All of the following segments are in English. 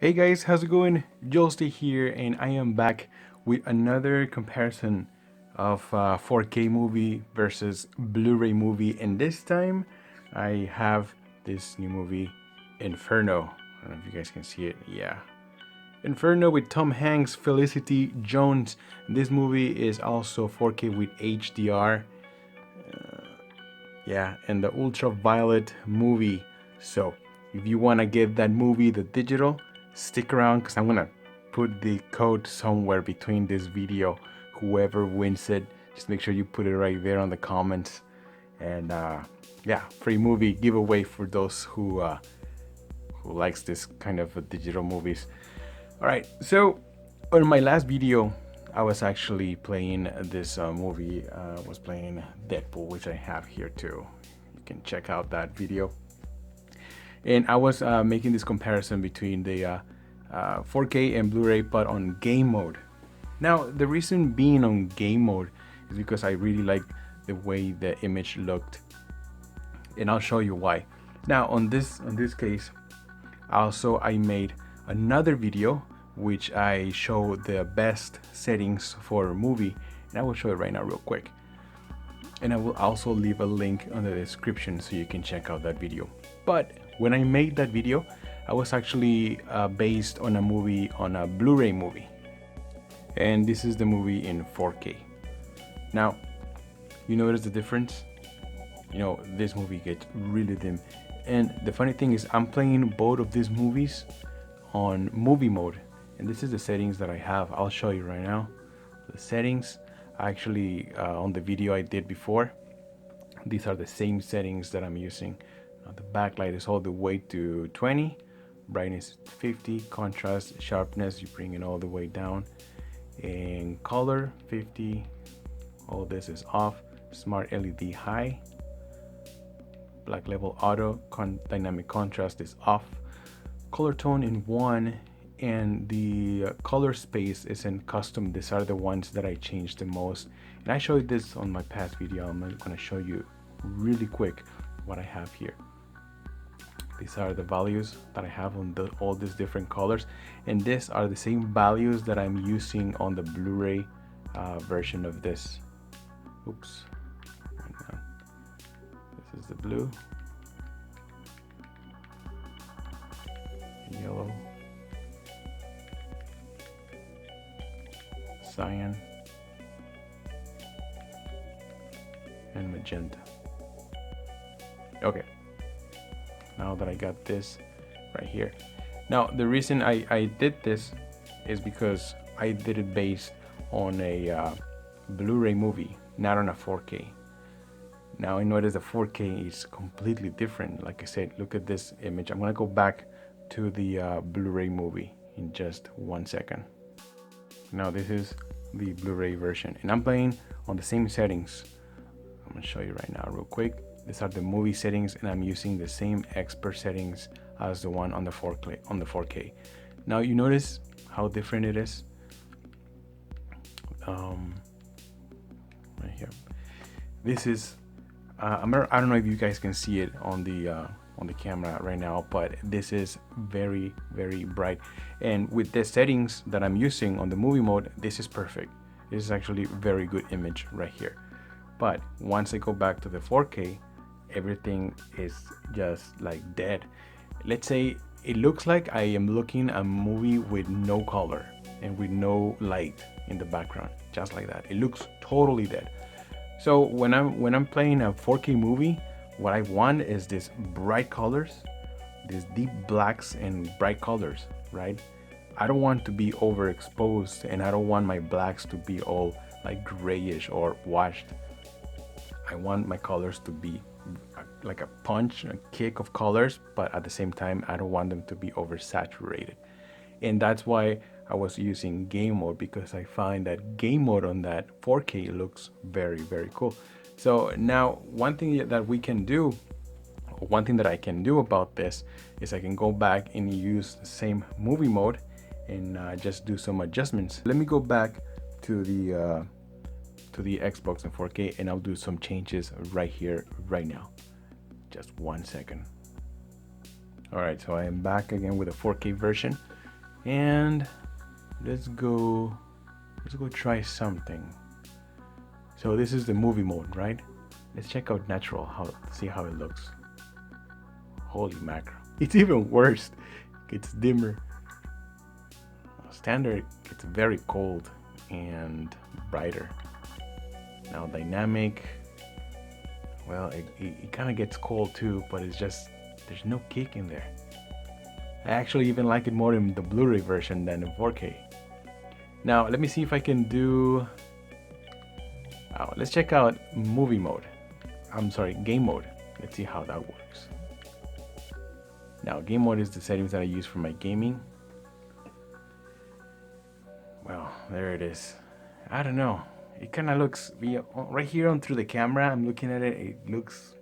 Hey guys, how's it going? Joelster here, and I am back with another comparison of 4K movie versus Blu-ray movie, and this time I have this new movie, Inferno. I don't know if you guys can see it. Yeah, Inferno with Tom Hanks, Felicity Jones. This movie is also 4K with HDR. Yeah, and the ultraviolet movie. So if you want to get that movie, the digital, stick around because I'm gonna put the code somewhere between this video. Whoever wins it, just make sure you put it right there on the comments. And yeah, free movie giveaway for those who likes this kind of digital movies. All right, so on my last video I was actually playing this movie. I was playing Deadpool, which I have here too. You can check out that video. And I was making this comparison between the 4K and Blu-ray, but on game mode. Now, the reason being on game mode is because I really like the way the image looked, and I'll show you why. Now, on this case, also I made another video which I show the best settings for a movie, and I will show it right now real quick. And I will also leave a link on the description so you can check out that video. But when I made that video, I was actually based on a movie, on a Blu-ray movie. And this is the movie in 4K. Now, you notice the difference? You know, this movie gets really dim. And the funny thing is I'm playing both of these movies on movie mode. And this is the settings that I have. I'll show you right now. The settings, actually on the video I did before, these are the same settings that I'm using. The backlight is all the way to 20, brightness 50, contrast, sharpness, you bring it all the way down, and color 50, all this is off, smart LED high, black level auto, dynamic contrast is off, color tone in 1, and the color space is in custom. These are the ones that I changed the most, and I showed this on my past video. I'm going to show you really quick what I have here. These are the values that I have on all these different colors, and these are the same values that I'm using on the Blu-ray version of this. Oops, this is the blue, yellow, cyan, and magenta. Okay, now that I got this right here. Now the reason I did this is because I did it based on a Blu-ray movie, not on a 4K. Now I notice the 4K is completely different. Like I said, look at this image. I'm gonna go back to the Blu-ray movie in just 1 second. Now this is the Blu-ray version, and I'm playing on the same settings. I'm gonna show you right now real quick. These are the movie settings, and I'm using the same expert settings as the one on the 4K. Now you notice how different it is. Right here. This is I don't know if you guys can see it on the camera right now, but this is very, very bright. And with the settings that I'm using on the movie mode, this is perfect. This is actually very good image right here. But once I go back to the 4K, everything is just like dead. Let's say it looks like I am looking at a movie with no color and with no light in the background, just like that. It looks totally dead. So when I'm playing a 4K movie, what I want is this bright colors, these deep blacks and bright colors, right? I don't want to be overexposed, and I don't want my blacks to be all like grayish or washed. I want my colors to be like a punch, a kick of colors, but at the same time, I don't want them to be oversaturated. And that's why I was using game mode, because I find that game mode on that 4K looks very, very cool. So now one thing that we can do, one thing that I can do about this is I can go back and use the same movie mode and just do some adjustments. Let me go back to the Xbox in 4K, and I'll do some changes right here, right now. Just 1 second. All right, so I am back again with a 4K version. And let's go try something. So this is the movie mode, right? Let's check out natural, see how it looks. Holy mackerel, it's even worse. It's dimmer. Standard, it's very cold and brighter. Now dynamic, well, it kind of gets cold too, but it's just, there's no kick in there. I actually even like it more in the Blu-ray version than in 4K. Now let me see if I can do, let's check out movie mode. I'm sorry, game mode. Let's see how that works. Now game mode is the settings that I use for my gaming. Well, there it is. I don't know. It kind of looks, right here on through the camera, I'm looking at it, it looks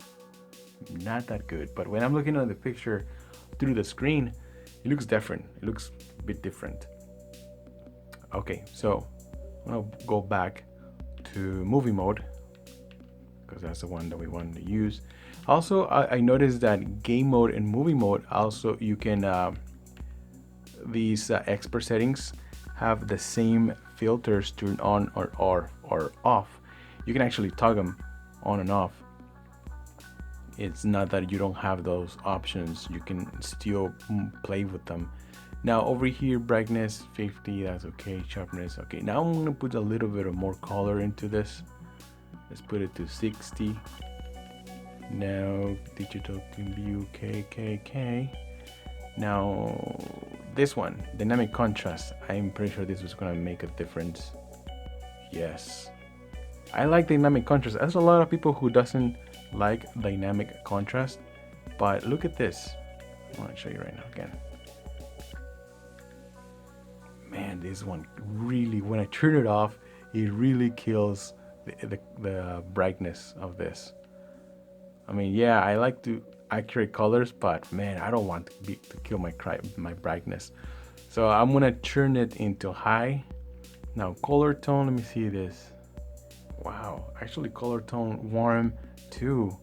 not that good. But when I'm looking at the picture through the screen, it looks different. It looks a bit different. Okay, so I'm gonna go back to movie mode because that's the one that we wanted to use. Also, I noticed that game mode and movie mode, also you can, these expert settings have the same filters turned on or off. You can actually toggle them on and off. It's not that you don't have those options, you can still play with them. Now over here, brightness 50, that's okay. Sharpness, okay. Now I'm gonna put a little bit of more color into this. Let's put it to 60. Now digital view KKK. Now this one, dynamic contrast, I'm pretty sure this was gonna make a difference. Yes, I like dynamic contrast. There's a lot of people who doesn't like dynamic contrast, but look at this. I want to show you right now again. Man, this one really, when I turn it off, it really kills the brightness of this. I mean, yeah, I like to accurate colors, but man, I don't want to kill my brightness. So I'm gonna turn it into high. Now color tone, let me see this. Wow, actually color tone warm too.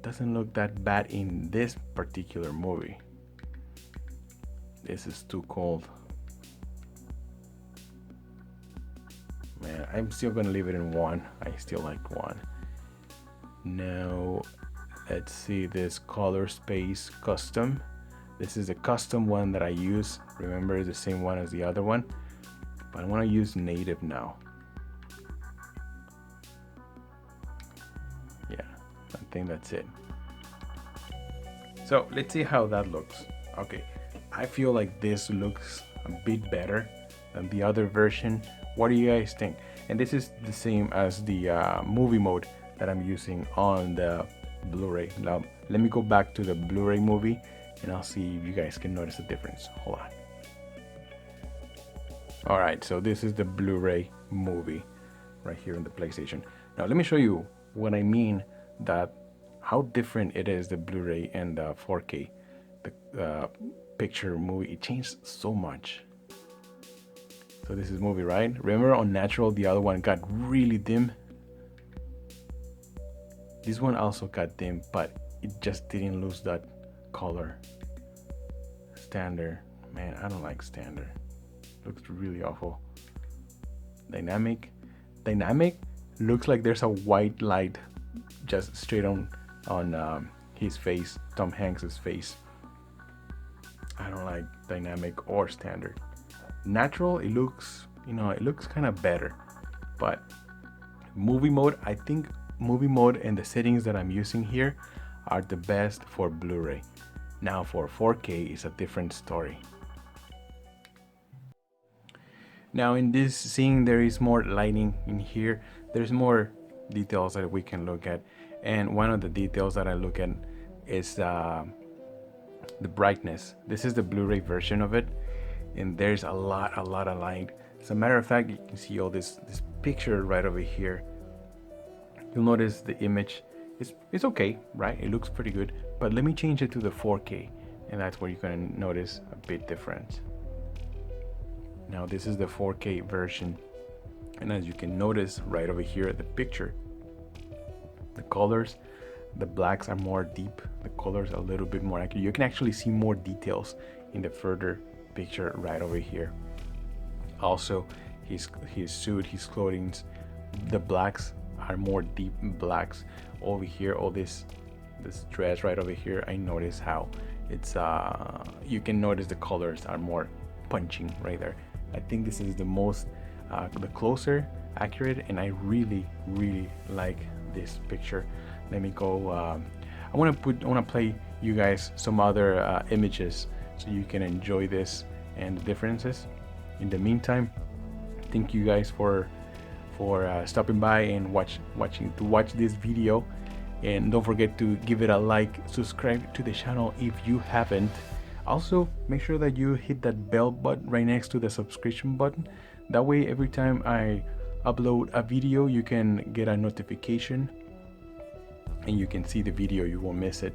Doesn't look that bad in this particular movie. This is too cold. Man, I'm still gonna leave it in 1. I still like 1. Now let's see this color space custom. This is a custom one that I use. Remember, it's the same one as the other one, but I want to use native now. Yeah, I think that's it. So let's see how that looks. Okay, I feel like this looks a bit better than the other version. What do you guys think? And this is the same as the movie mode that I'm using on the Blu-ray. Now let me go back to the Blu-ray movie and I'll see if you guys can notice the difference. Hold on. All right, so this is the Blu-ray movie right here on the PlayStation. Now let me show you what I mean, that how different it is, the Blu-ray and the 4K. The picture movie, it changed so much. So this is movie, right? Remember on natural, the other one got really dim. This one also got dim, but it just didn't lose that color. Standard, man, I don't like standard. Looks really awful. Dynamic looks like there's a white light just straight on his face, Tom Hanks's face. I don't like dynamic or standard. Natural, it looks, it looks kind of better, but movie mode, I think movie mode and the settings that I'm using here are the best for Blu-ray. Now for 4K is a different story. Now in this scene there is more lighting in here. There's more details that we can look at, and one of the details that I look at is the brightness. This is the Blu-ray version of it, and there's a lot of light. As a matter of fact, you can see all this picture right over here. You'll notice the image it's okay, right? It looks pretty good, but let me change it to the 4K, and that's where you're gonna notice a bit difference. Now this is the 4K version, and as you can notice right over here at the picture, the colors, the blacks are more deep, the colors are a little bit more accurate. You can actually see more details in the further picture right over here. Also, his suit, his clothing, the blacks are more deep blacks over here. All this dress right over here, I notice how it's you can notice the colors are more punching right there. I think this is the most the closer accurate, and I really like this picture. Let me go I want to play you guys some other images so you can enjoy this and the differences. In the meantime, thank you guys for stopping by and watch this video, and don't forget to give it a like, subscribe to the channel if you haven't. Also, make sure that you hit that bell button right next to the subscription button. That way, every time I upload a video, you can get a notification and you can see the video, you won't miss it.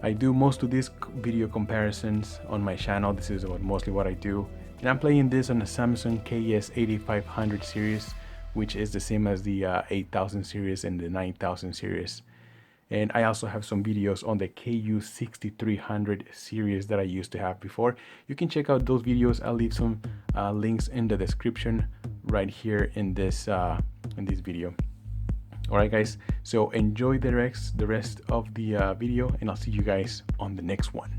I do most of these video comparisons on my channel. This is mostly what I do. And I'm playing this on the Samsung KS8500 series, which is the same as the 8000 series and the 9000 series. And I also have some videos on the KU6300 series that I used to have before. You can check out those videos. I'll leave some links in the description right here in this video. Alright guys, so enjoy the rest of the video, and I'll see you guys on the next one.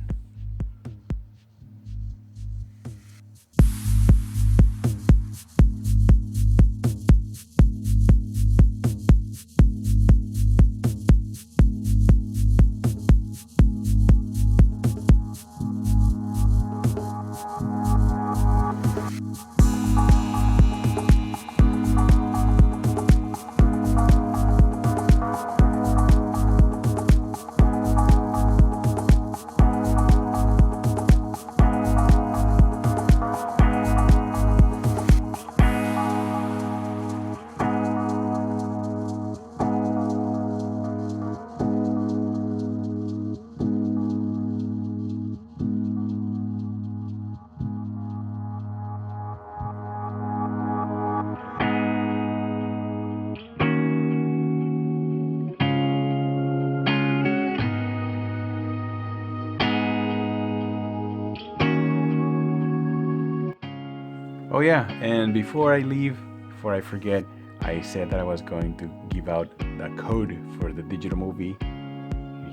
Oh yeah, and before I leave, before I forget, I said that I was going to give out the code for the digital movie.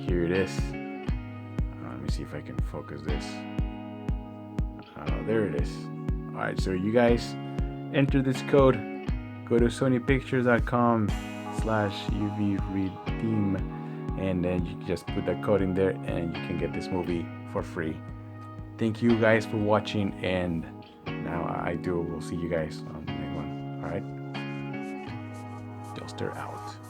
Here it is. Let me see if I can focus this. There it is. Alright, so you guys enter this code. Go to sonypictures.com/UVredeem, and then you just put that code in there and you can get this movie for free. Thank you guys for watching, and now we'll see you guys on the next one. Alright, Joelster out.